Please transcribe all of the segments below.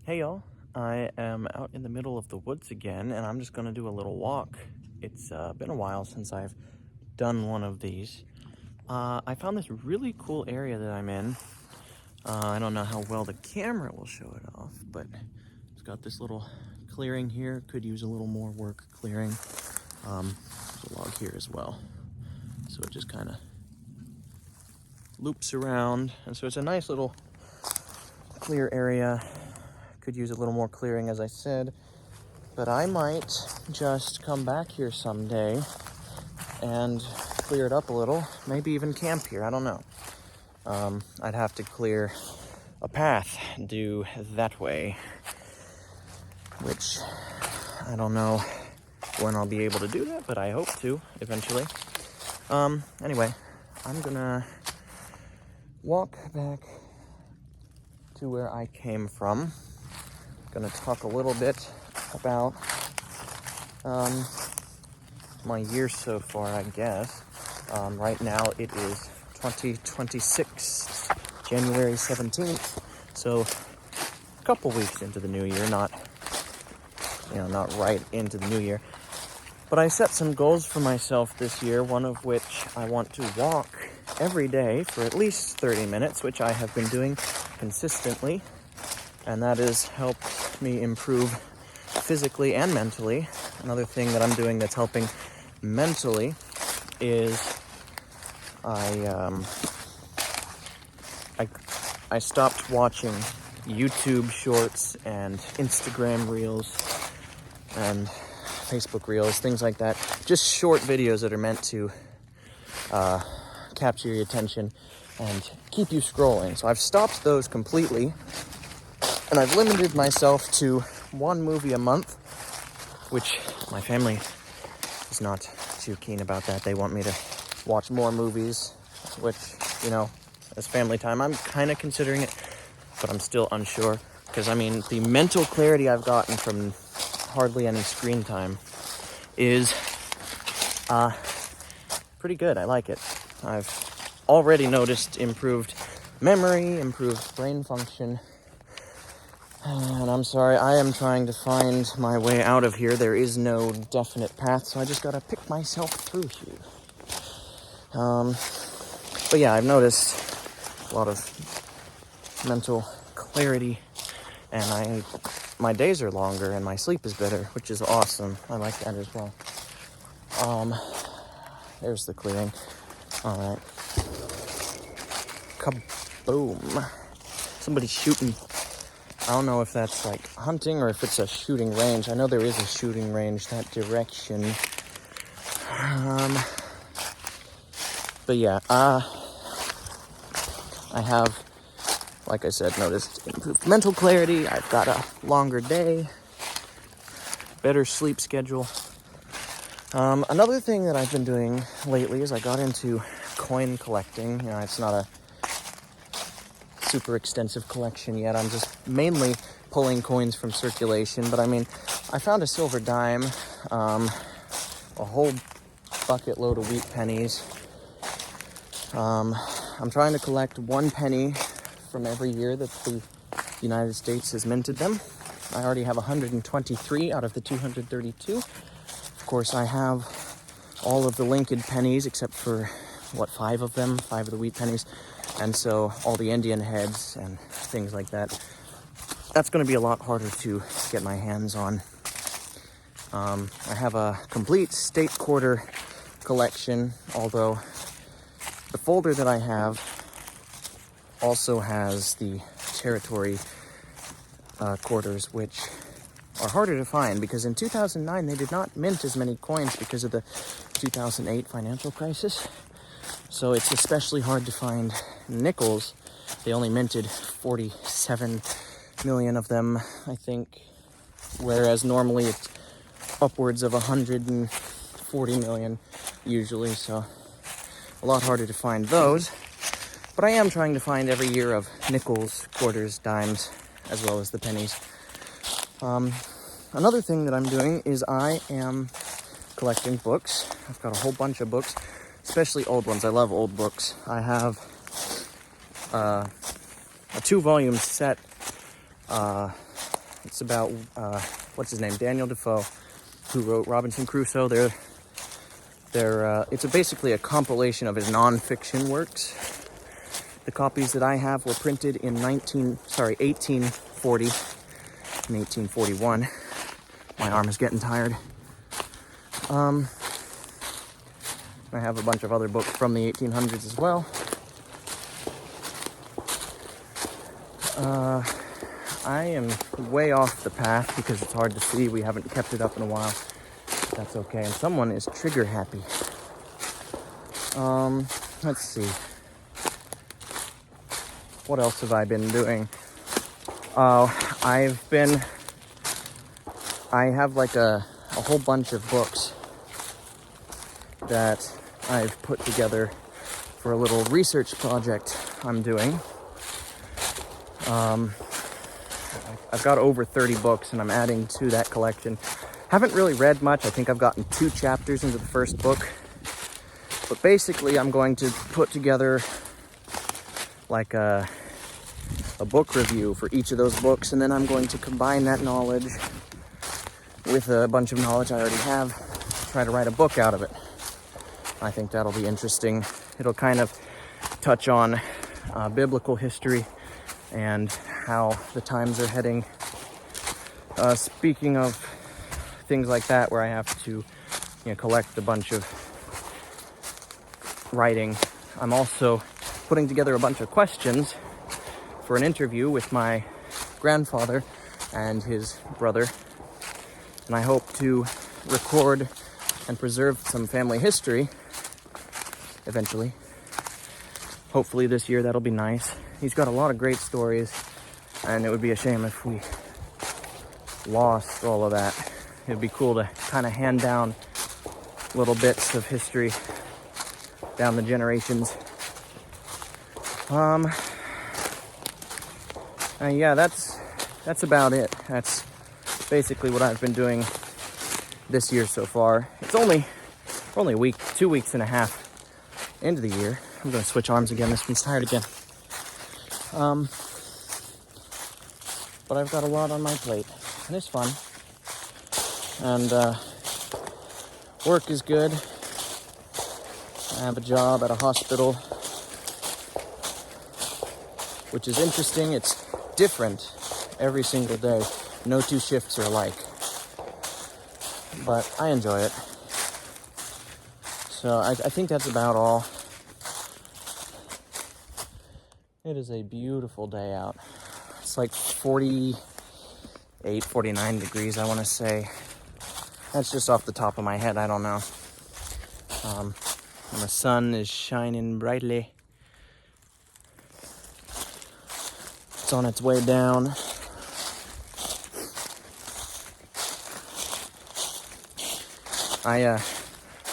Hey y'all, I am out in the middle of the woods again, and I'm just gonna do a little walk. It's been a while since I've done one of these. I found this really cool area that I'm in. I don't know how well the camera will show it off, but it's got this little clearing here. Could use a little more work clearing. There's a log here as well. So it just kind of loops around, and so it's a nice little clear area. Could use a little more clearing, as I said, but I might just come back here someday and clear it up a little, maybe even camp here. I don't know. I'd have to clear a path due that way, which I don't know when I'll be able to do that, but I hope to eventually. Anyway, I'm gonna walk back to where I came from. Going to talk a little bit about my year so far, I guess. Right now it is 2026, January 17th, so a couple weeks into the new year, not right into the new year. But I set some goals for myself this year, one of which I want to walk every day for at least 30 minutes, which I have been doing consistently, and that has helped me improve physically and mentally. Another thing that I'm doing that's helping mentally is I stopped watching YouTube shorts and Instagram reels and Facebook reels, things like that. Just short videos that are meant to capture your attention and keep you scrolling. So I've stopped those completely, and I've limited myself to one movie a month, which my family is not too keen about that. They want me to watch more movies, which, as family time, I'm kind of considering it, but I'm still unsure. Because, the mental clarity I've gotten from hardly any screen time is pretty good. I like it. I've already noticed improved memory, improved brain function. And I'm sorry, I am trying to find my way out of here. There is no definite path, so I just gotta pick myself through here. But yeah, I've noticed a lot of mental clarity, and my days are longer and my sleep is better, which is awesome. I like that as well. There's the clearing. Alright. Kaboom. Somebody's shooting. I don't know if that's like hunting or if it's a shooting range. I know there is a shooting range that direction. But yeah, I have, like I said, noticed improved mental clarity. I've got a longer day, better sleep schedule. Another thing that I've been doing lately is I got into coin collecting. It's not a super extensive collection yet. I'm just mainly pulling coins from circulation, but I found a silver dime, a whole bucket load of wheat pennies. I'm trying to collect 1 penny from every year that the United States has minted them. I already have 123 out of the 232. Of course, I have all of the Lincoln pennies except for 5 of them, 5 of the wheat pennies. And so all the Indian heads and things like that, that's going to be a lot harder to get my hands on. I have a complete state quarter collection, although the folder that I have also has the territory quarters, which are harder to find because in 2009 they did not mint as many coins because of the 2008 financial crisis. So it's especially hard to find nickels. They only minted 47 million of them, I think, whereas normally it's upwards of 140 million usually, so a lot harder to find those. But I am trying to find every year of nickels, quarters, dimes, as well as the pennies. Another thing that I'm doing is I am collecting books. I've got a whole bunch of books, especially old ones. I love old books. I have a 2-volume set It's about, what's his name? Daniel Defoe, who wrote Robinson Crusoe. It's basically a compilation of his nonfiction works. The copies that I have were printed in 1840 and 1841. My arm is getting tired. I have a bunch of other books from the 1800s as well. I am way off the path because it's hard to see. We haven't kept it up in a while. That's okay. And someone is trigger happy. Let's see. What else have I been doing? I have like a whole bunch of books that I've put together for a little research project I'm doing. I've got over 30 books and I'm adding to that collection. Haven't really read much. I think I've gotten 2 chapters into the first book. But basically I'm going to put together like a book review for each of those books, and then I'm going to combine that knowledge with a bunch of knowledge I already have, try to write a book out of it. I think that'll be interesting. It'll kind of touch on biblical history and how the times are heading. Speaking of things like that, where I have to collect a bunch of writing, I'm also putting together a bunch of questions for an interview with my grandfather and his brother. And I hope to record and preserve some family history eventually. Hopefully this year, that'll be nice. He's got a lot of great stories, and it would be a shame if we lost all of that. It'd be cool to kind of hand down little bits of history down the generations. Yeah, that's about it. That's basically what I've been doing this year so far. We're only a week, 2 weeks and a half into the year. I'm going to switch arms again. This one's tired again. But I've got a lot on my plate, and it's fun. And work is good. I have a job at a hospital, which is interesting. It's different every single day. No 2 shifts are alike. But I enjoy it. So I think that's about all. It is a beautiful day out. It's like 48, 49 degrees, I want to say. That's just off the top of my head. I don't know. And the sun is shining brightly. It's on its way down. I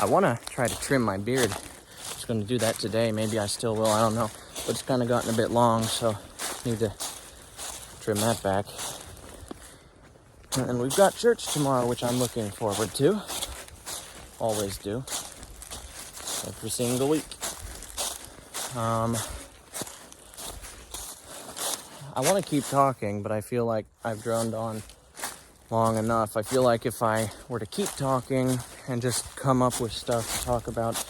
want to try to trim my beard. Just going to do that today. Maybe I still will. I don't know. But it's kind of gotten a bit long, so need to trim that back. And we've got church tomorrow, which I'm looking forward to. Always do. Every single week. I want to keep talking, but I feel like I've droned on long enough. I feel like if I were to keep talking and just come up with stuff to talk about,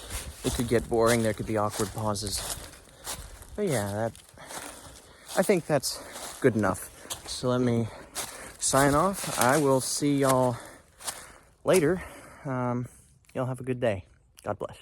it could get boring. There could be awkward pauses. But yeah, I think that's good enough. So let me sign off. I will see y'all later. Y'all have a good day. God bless.